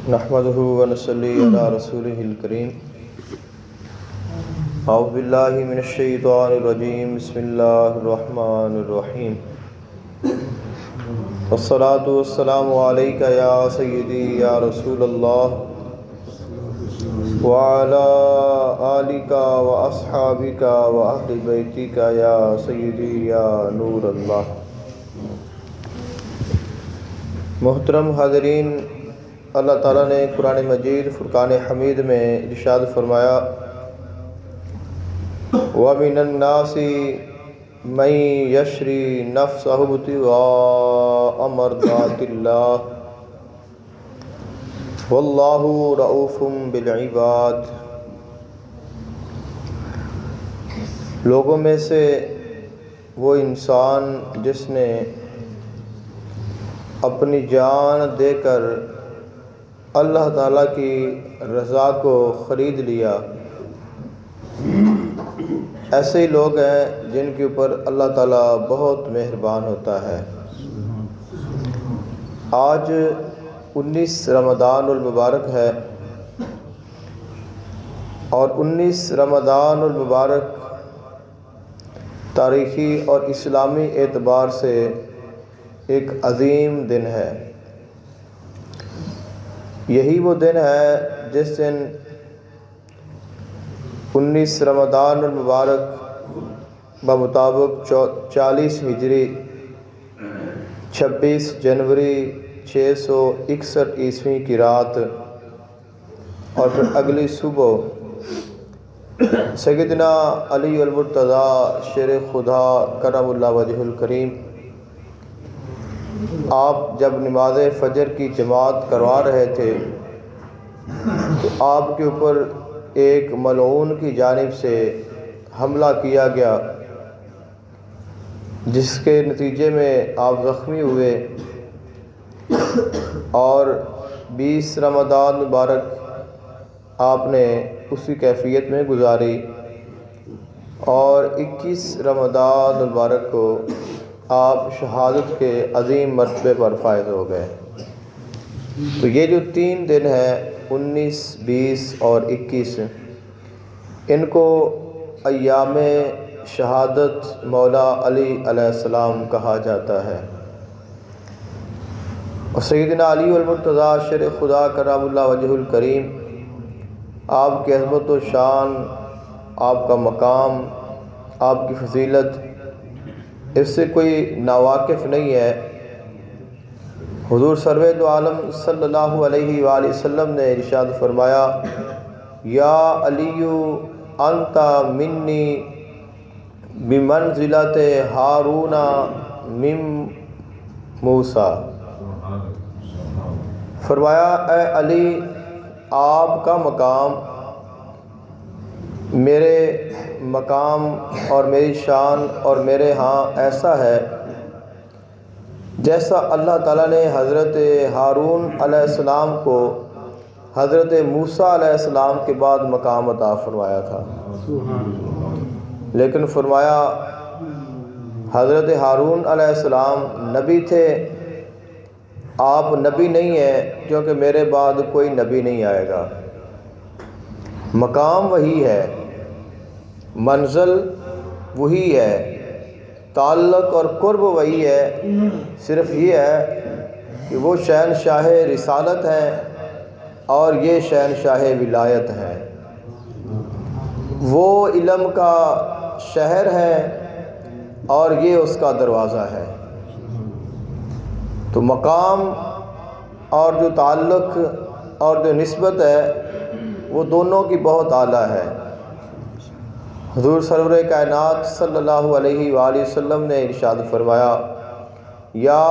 نحمده ونصلي على رسوله الكريم. اعوذ باللہ من الشیطان الرجیم. بسم اللہ الرحمن الرحیم. والصلاة والسلام علیکہ یا سیدی یا رسول اللہ وعلی آلک واصحابک واہل بیتک یا سیدی یا نور اللہ. محترم حاضرین، اللہ تعالیٰ نے قرآن مجید فرقان حمید میں ارشاد فرمایا: وَمِنَ النَّاسِ مَن يَشْرِي نَفْسَهُ ابْتِغَاءَ مَرْضَاتِ اللَّهِ وَاللَّهُ رَءُوفٌ بِالْعِبَادِ. لوگوں میں سے وہ انسان جس نے اپنی جان دے کر اللہ تعالیٰ کی رضا کو خرید لیا، ایسے ہی لوگ ہیں جن کے اوپر اللہ تعالیٰ بہت مہربان ہوتا ہے. آج 19 رمضان المبارک ہے اور 19 رمضان المبارک تاریخی اور اسلامی اعتبار سے ایک عظیم دن ہے. یہی وہ دن ہے جس دن 19 رمضان المبارک بمطابق 40 ہجری 26 جنوری 661 عیسوی کی رات اور پھر اگلی صبح سیدنا علی المرتضیٰ شیر خدا کرم اللہ وجہ الکریم آپ جب نماز فجر کی جماعت کروا رہے تھے تو آپ کے اوپر ایک ملعون کی جانب سے حملہ کیا گیا، جس کے نتیجے میں آپ زخمی ہوئے اور 20 رمضان مبارک آپ نے اسی کیفیت میں گزاری اور 21 رمضان مبارک کو آپ شہادت کے عظیم مرتبے پر فائز ہو گئے. تو یہ جو 3 دن ہیں 19، 20 اور 21، ان کو ایام شہادت مولا علی علیہ السلام کہا جاتا ہے. اور سیدنا علی المرتضیٰ شیر خدا کرم اللہ وجہ الکریم، آپ کی عظمت و شان، آپ کا مقام، آپ کی فضیلت اس سے کوئی ناواقف نہیں ہے. حضور سرور دو عالم صلی اللہ علیہ وآلہ وسلم نے ارشاد فرمایا: یا علی انت منی بمنزلۃ ہارون من موسیٰ. فرمایا اے علی، آپ کا مقام میرے مقام اور میری شان اور میرے ہاں ایسا ہے جیسا اللہ تعالیٰ نے حضرت ہارون علیہ السلام کو حضرت موسیٰ علیہ السلام کے بعد مقام عطا فرمایا تھا. لیکن فرمایا حضرت ہارون علیہ السلام نبی تھے، آپ نبی نہیں ہیں کیونکہ میرے بعد کوئی نبی نہیں آئے گا. مقام وہی ہے، منزل وہی ہے، تعلق اور قرب وہی ہے، صرف یہ ہے کہ وہ شہنشاہ رسالت ہیں اور یہ شہنشاہ ولایت ہیں. وہ علم کا شہر ہے اور یہ اس کا دروازہ ہے. تو مقام اور جو تعلق اور جو نسبت ہے وہ دونوں کی بہت اعلیٰ ہے. حضور سرور کائنات صلی اللہ علیہ وآلہ وسلم نے ارشاد فرمایا: یا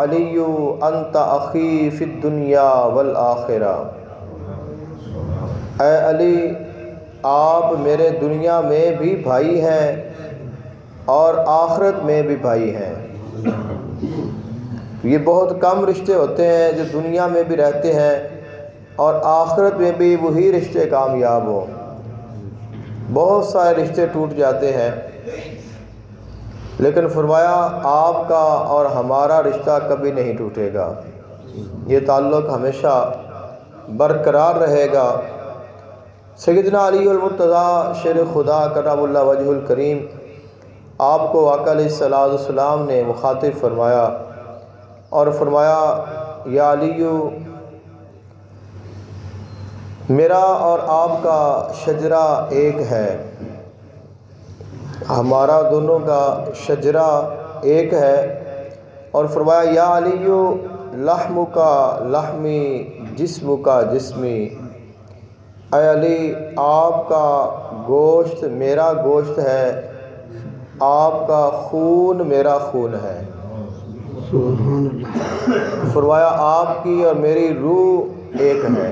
علی انت اخی فی الدنیا والآخرہ. اے علی، آپ میرے دنیا میں بھی بھائی ہیں اور آخرت میں بھی بھائی ہیں. یہ بہت کم رشتے ہوتے ہیں جو دنیا میں بھی رہتے ہیں اور آخرت میں بھی وہی رشتے کامیاب ہوں. بہت سارے رشتے ٹوٹ جاتے ہیں، لیکن فرمایا آپ کا اور ہمارا رشتہ کبھی نہیں ٹوٹے گا. یہ تعلق ہمیشہ برقرار رہے گا۔ سیدنا علی المرتضیٰ شیر خدا کرم اللہ وجہ الکریم آپ کو آقا علیہ الصلوۃ والسلام نے مخاطب فرمایا اور فرمایا یا علی، میرا اور آپ کا شجرہ ایک ہے، ہمارا دونوں کا شجرہ ایک ہے، اور فرمایا یا علی لحم کا لحمی جسم کا جسمی، اے علی آپ کا گوشت میرا گوشت ہے، آپ کا خون میرا خون ہے۔ سبحان اللہ۔ فرمایا آپ کی اور میری روح ایک ہے۔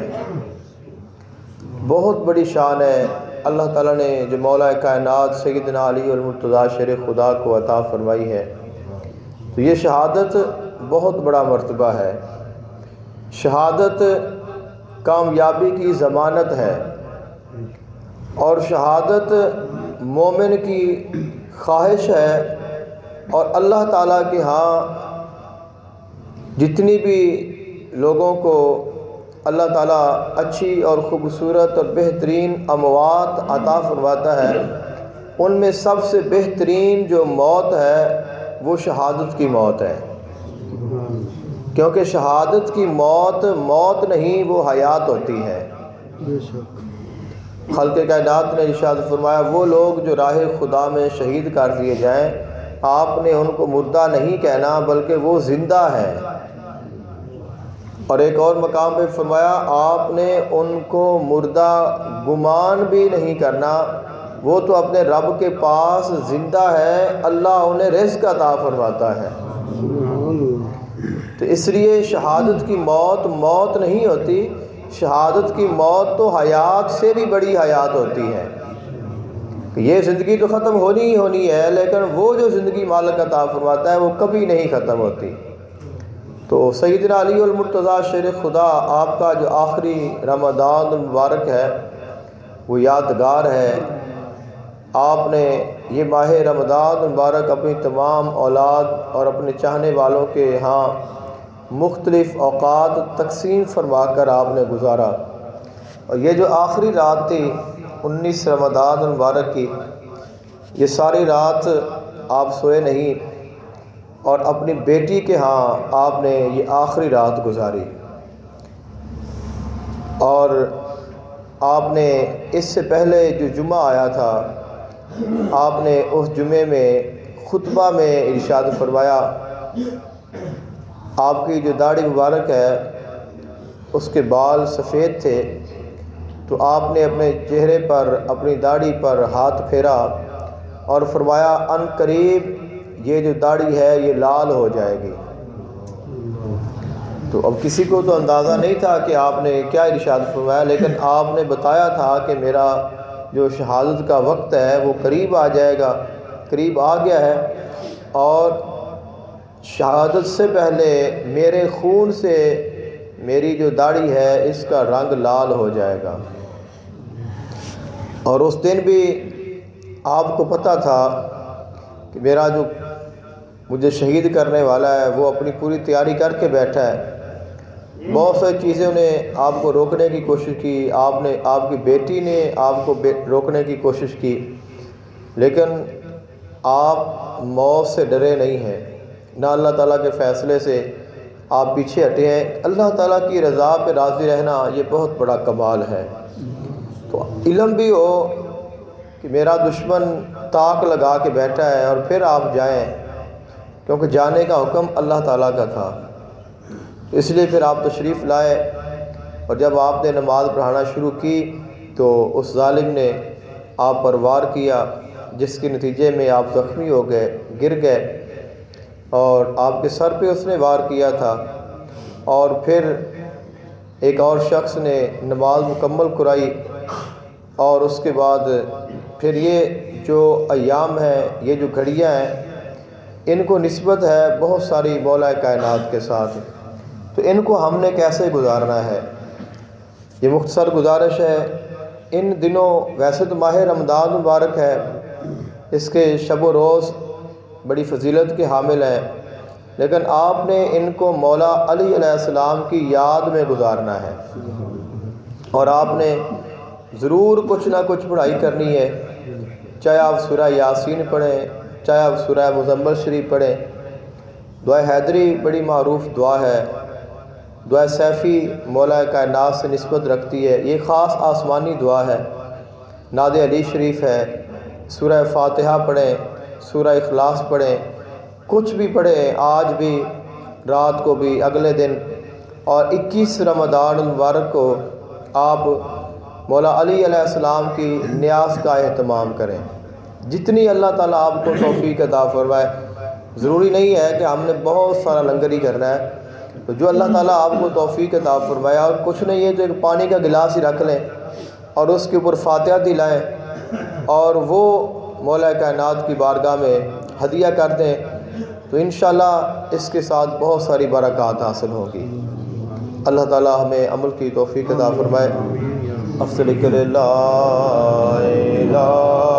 بہت بڑی شان ہے اللہ تعالیٰ نے جو مولا کائنات سیدنا علی المرتضیٰ شیر خدا کو عطا فرمائی ہے۔ تو یہ شہادت بہت بڑا مرتبہ ہے۔ شہادت کامیابی کی ضمانت ہے، اور شہادت مومن کی خواہش ہے، اور اللہ تعالیٰ کے ہاں جتنی بھی لوگوں کو اللہ تعالیٰ اچھی اور خوبصورت اور بہترین اموات عطا فرماتا ہے، ان میں سب سے بہترین جو موت ہے وہ شہادت کی موت ہے، کیونکہ شہادت کی موت موت نہیں، وہ حیات ہوتی ہے۔ بے شک۔ خلق کائنات نے ارشاد فرمایا وہ لوگ جو راہ خدا میں شہید کر دیے جائیں، آپ نے ان کو مردہ نہیں کہنا بلکہ وہ زندہ ہے۔ اور ایک اور مقام پہ فرمایا آپ نے ان کو مردہ گمان بھی نہیں کرنا، وہ تو اپنے رب کے پاس زندہ ہے، اللہ انہیں رزق عطا فرماتا ہے۔ تو اس لیے شہادت کی موت موت نہیں ہوتی، شہادت کی موت تو حیات سے بھی بڑی حیات ہوتی ہے۔ یہ زندگی تو ختم ہونی ہی ہونی ہے، لیکن وہ جو زندگی مالک عطا فرماتا ہے وہ کبھی نہیں ختم ہوتی۔ تو سیدنا علی المرتضیٰ شیر خدا آپ کا جو آخری رمضان المبارک ہے وہ یادگار ہے۔ آپ نے یہ ماہ رمضان المبارک اپنی تمام اولاد اور اپنے چاہنے والوں کے ہاں مختلف اوقات تقسیم فرما کر آپ نے گزارا، اور یہ جو آخری رات تھی 19 رمضان المبارک کی، یہ ساری رات آپ سوئے نہیں، اور اپنی بیٹی کے ہاں آپ نے یہ آخری رات گزاری، اور آپ نے اس سے پہلے جو جمعہ آیا تھا آپ نے اس جمعے میں خطبہ میں ارشاد فرمایا، آپ کی جو داڑھی مبارک ہے اس کے بال سفید تھے، تو آپ نے اپنے چہرے پر اپنی داڑھی پر ہاتھ پھیرا اور فرمایا ان قریب یہ جو داڑھی ہے یہ لال ہو جائے گی۔ تو اب کسی کو تو اندازہ نہیں تھا کہ آپ نے کیا ارشاد فرمایا، لیکن آپ نے بتایا تھا کہ میرا جو شہادت کا وقت ہے وہ قریب آ جائے گا، قریب آ گیا ہے، اور شہادت سے پہلے میرے خون سے میری جو داڑھی ہے اس کا رنگ لال ہو جائے گا۔ اور اس دن بھی آپ کو پتہ تھا کہ میرا جو مجھے شہید کرنے والا ہے وہ اپنی پوری تیاری کر کے بیٹھا ہے۔ بہت ساری چیزیں انہیں آپ کو روکنے کی کوشش کی، آپ کی بیٹی نے آپ کو روکنے کی کوشش کی، لیکن آپ موت سے ڈرے نہیں ہیں، نہ اللہ تعالیٰ کے فیصلے سے آپ پیچھے ہٹے ہیں۔ اللہ تعالیٰ کی رضا پہ راضی رہنا یہ بہت بڑا کمال ہے۔ تو علم بھی ہو کہ میرا دشمن طاق لگا کے بیٹھا ہے، اور پھر آپ جائیں، کیونکہ جانے کا حکم اللہ تعالیٰ کا تھا، اس لیے پھر آپ تشریف لائے، اور جب آپ نے نماز پڑھانا شروع کی تو اس ظالم نے آپ پر وار کیا، جس کے نتیجے میں آپ زخمی ہو گئے، گر گئے، اور آپ کے سر پہ اس نے وار کیا تھا، اور پھر ایک اور شخص نے نماز مکمل کرائی، اور اس کے بعد پھر یہ جو ایام ہیں، یہ جو گھڑیاں ہیں، ان کو نسبت ہے بہت ساری مولا کائنات کے ساتھ، تو ان کو ہم نے کیسے گزارنا ہے۔ یہ مختصر گزارش ہے۔ ان دنوں ویسے تو ماہ رمضان مبارک ہے، اس کے شب و روز بڑی فضیلت کے حامل ہیں، لیکن آپ نے ان کو مولا علی علیہ السلام کی یاد میں گزارنا ہے، اور آپ نے ضرور کچھ نہ کچھ پڑھائی کرنی ہے، چاہے آپ سورہ یاسین پڑھیں، چاہے آپ سورہ مزمل شریف پڑھیں۔ دعائے حیدری بڑی معروف دعا ہے، دعائے سیفی مولا کائنات سے نسبت رکھتی ہے، یہ خاص آسمانی دعا ہے۔ نعت علی شریف ہے، سورہ فاتحہ پڑھیں، سورہ اخلاص پڑھیں، کچھ بھی پڑھیں، آج بھی، رات کو بھی، اگلے دن، اور 21 رمضان المبارک کو آپ مولا علی علیہ السلام کی نیاز کا اہتمام کریں، جتنی اللہ تعالیٰ آپ کو توفیق عطا فرمائے۔ ضروری نہیں ہے کہ ہم نے بہت سارا لنگر ہی کرنا ہے، تو جو اللہ تعالیٰ آپ کو توفیق عطا فرمائے، اور کچھ نہیں ہے تو ایک پانی کا گلاس ہی رکھ لیں اور اس کے اوپر فاتحہ دلائیں اور وہ مولا کائنات کی بارگاہ میں ہدیہ کر دیں، تو انشاءاللہ اس کے ساتھ بہت ساری برکات حاصل ہوگی۔ اللہ تعالیٰ ہمیں عمل کی توفیق عطا فرمائے۔ افضل لا الہ